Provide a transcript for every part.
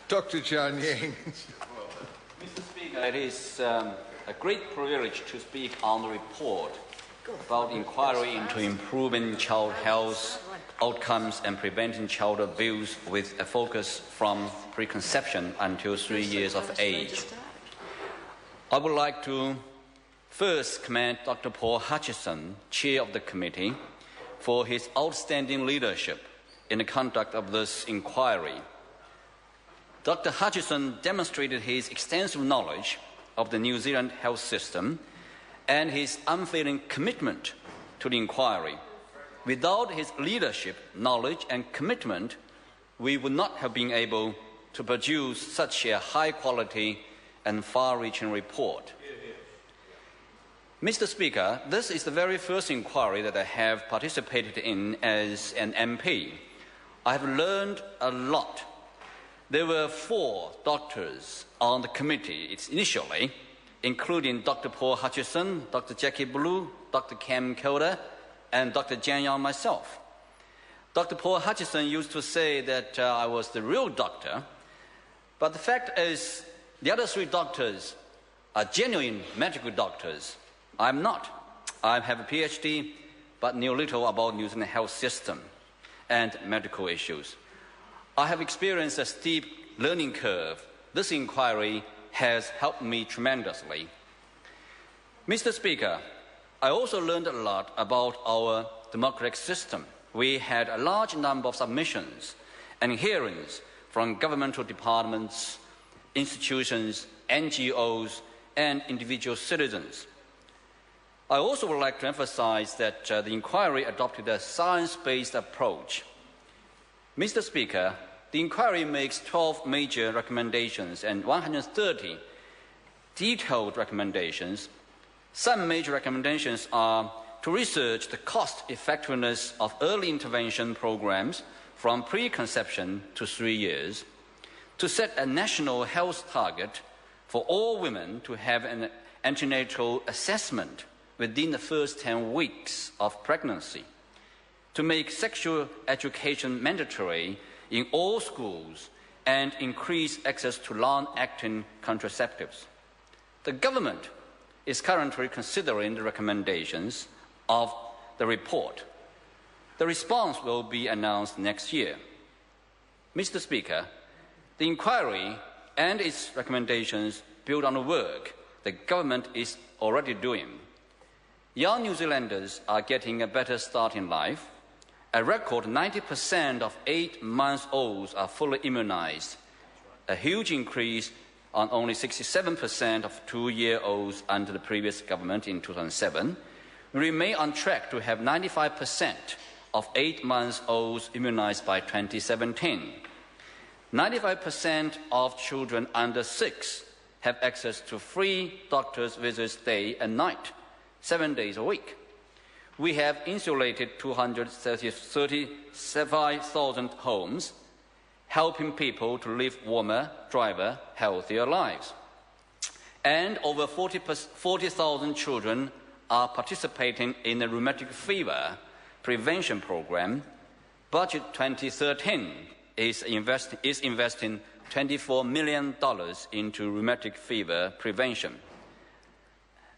Dr. John Yang. Mr. Speaker, it is a great privilege to speak on the report about inquiry into improving child health outcomes and preventing child abuse with a focus from preconception until 3 years of age. I would like to first commend Dr. Paul Hutchison, Chair of the committee, for his outstanding leadership in the conduct of this inquiry. Dr. Hutchison demonstrated his extensive knowledge of the New Zealand health system and his unfailing commitment to the inquiry. Without his leadership, knowledge and commitment, we would not have been able to produce such a high-quality and far-reaching report. Mr. Speaker, this is the very first inquiry that I have participated in as an MP. I have learned a lot. There were 4 doctors on the committee initially, including Dr. Paul Hutchison, Dr. Jackie Blue, Dr. Cam Kilder, and Dr. Jan Yang myself. Dr. Paul Hutchison used to say that I was the real doctor, but the fact is the other 3 doctors are genuine medical doctors. I'm not. I have a PhD, but knew little about New Zealand health system and medical issues. I have experienced a steep learning curve. This inquiry has helped me tremendously. Mr. Speaker, I also learned a lot about our democratic system. We had a large number of submissions and hearings from governmental departments, institutions, NGOs, and individual citizens. I also would like to emphasize that the inquiry adopted a science-based approach. Mr. Speaker, the inquiry makes 12 major recommendations and 130 detailed recommendations. Some major recommendations are to research the cost-effectiveness of early intervention programs from preconception to 3 years, to set a national health target for all women to have an antenatal assessment within the first 10 weeks of pregnancy, to make sexual education mandatory in all schools and increase access to long-acting contraceptives. The government is currently considering the recommendations of the report. The response will be announced next year. Mr. Speaker, the inquiry and its recommendations build on the work the government is already doing. Young New Zealanders are getting a better start in life. A record 90% of 8-month-olds are fully immunized, a huge increase on only 67% of 2-year-olds under the previous government in 2007. We remain on track to have 95% of 8-month-olds immunized by 2017. 95% of children under 6 have access to free doctor's visits day and night, 7 days a week. We have insulated 235,000 homes, helping people to live warmer, drier, healthier lives. And over 40,000 children are participating in the rheumatic fever prevention program. Budget 2013 is investing $24 million into rheumatic fever prevention.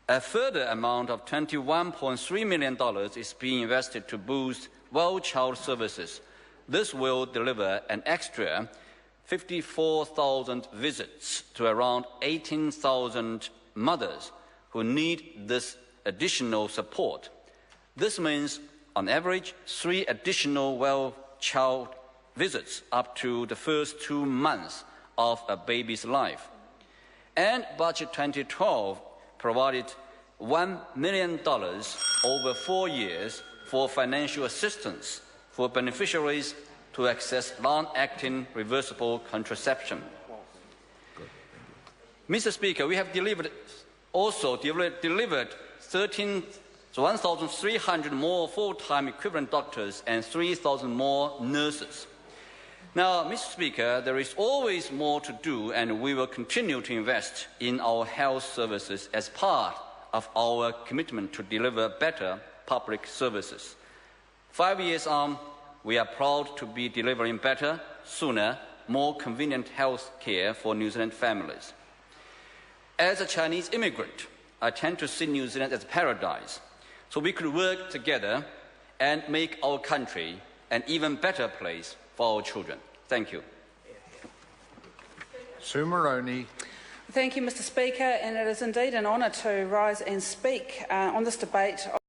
A further amount of $21.3 million is being invested to boost well child services. This will deliver an extra 54,000 visits to around 18,000 mothers who need this additional support. This means, on average, 3 additional well child visits up to the first 2 months of a baby's life. And Budget 2012 provided $1 million over 4 years for financial assistance for beneficiaries to access long-acting reversible contraception. Mr. Speaker, we have delivered 1,300 more full-time equivalent doctors and 3,000 more nurses. Now, Mr. Speaker, there is always more to do, and we will continue to invest in our health services as part of our commitment to deliver better public services. 5 years on, we are proud to be delivering better, sooner, more convenient health care for New Zealand families. As a Chinese immigrant, I tend to see New Zealand as a paradise, so we could work together and make our country an even better place for our children. Thank you. Sue Moroney. Thank you, Mr. Speaker, and it is indeed an honour to rise and speak on this debate